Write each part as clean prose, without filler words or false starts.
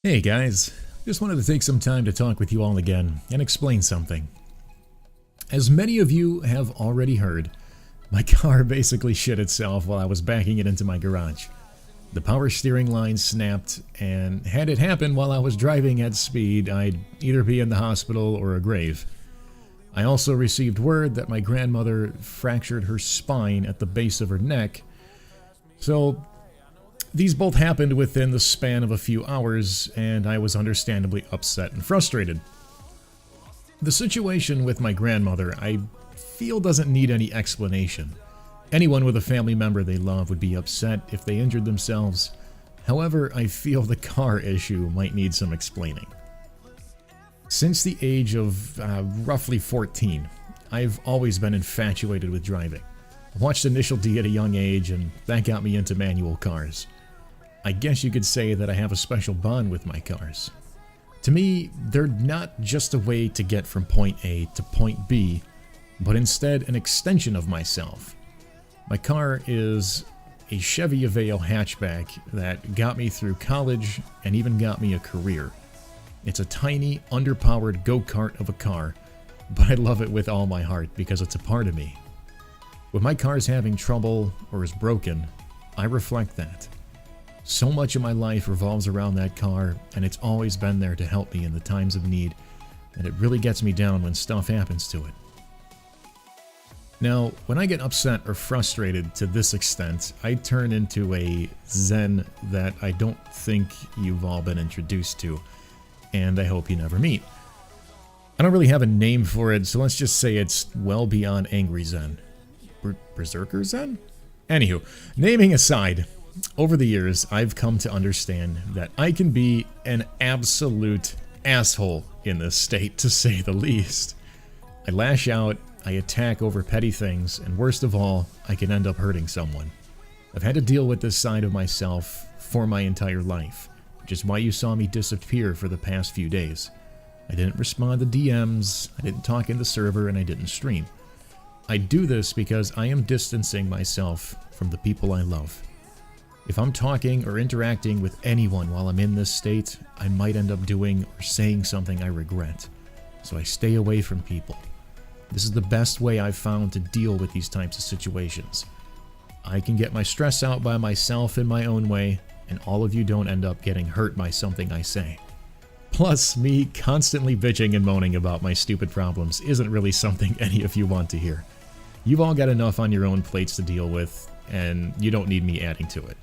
Hey guys, just wanted to take some time to talk with you all again and explain something. As many of you have already heard, my car basically shit itself while I was backing it into my garage. The power steering line snapped, and had it happen while I was driving at speed, I'd either be in the hospital or a grave. I also received word that my grandmother fractured her spine at the base of her neck, so these both happened within the span of a few hours, and I was understandably upset and frustrated. The situation with my grandmother, I feel, doesn't need any explanation. Anyone with a family member they love would be upset if they injured themselves. However, I feel the car issue might need some explaining. Since the age of roughly 14, I've always been infatuated with driving. I watched Initial D at a young age, and that got me into manual cars. I guess you could say that I have a special bond with my cars. To me, they're not just a way to get from point A to point B, but instead an extension of myself. My car is a Chevy Aveo hatchback that got me through college and even got me a career. It's a tiny, underpowered go-kart of a car, but I love it with all my heart because it's a part of me. When my car's having trouble or is broken, I reflect that. So much of my life revolves around that car, and it's always been there to help me in the times of need, and it really gets me down when stuff happens to it. Now, when I get upset or frustrated to this extent, I turn into a Zen that I don't think you've all been introduced to, and I hope you never meet. I don't really have a name for it, so let's just say it's well beyond Angry Zen. Berserker Zen? Anywho, naming aside, over the years, I've come to understand that I can be an absolute asshole in this state, to say the least. I lash out, I attack over petty things, and worst of all, I can end up hurting someone. I've had to deal with this side of myself for my entire life, which is why you saw me disappear for the past few days. I didn't respond to DMs, I didn't talk in the server, and I didn't stream. I do this because I am distancing myself from the people I love. If I'm talking or interacting with anyone while I'm in this state, I might end up doing or saying something I regret, so I stay away from people. This is the best way I've found to deal with these types of situations. I can get my stress out by myself in my own way, and all of you don't end up getting hurt by something I say. Plus, me constantly bitching and moaning about my stupid problems isn't really something any of you want to hear. You've all got enough on your own plates to deal with, and you don't need me adding to it.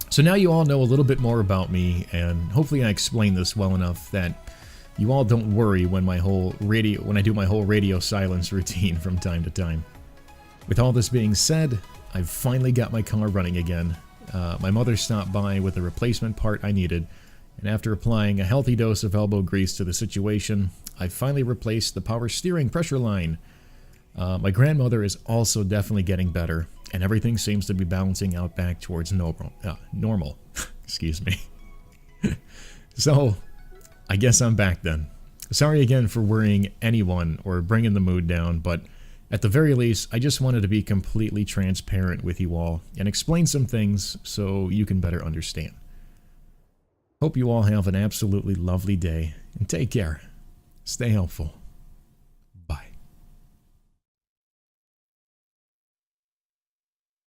So now you all know a little bit more about me, and hopefully I explained this well enough that you all don't worry when I do my whole radio silence routine from time to time. With all this being said, I've finally got my car running again. My mother stopped by with a replacement part I needed, and after applying a healthy dose of elbow grease to the situation, I finally replaced the power steering pressure line. My grandmother is also definitely getting better, and everything seems to be balancing out back towards normal. Excuse me. So, I guess I'm back then. Sorry again for worrying anyone or bringing the mood down, but at the very least, I just wanted to be completely transparent with you all and explain some things so you can better understand. Hope you all have an absolutely lovely day, and take care. Stay helpful.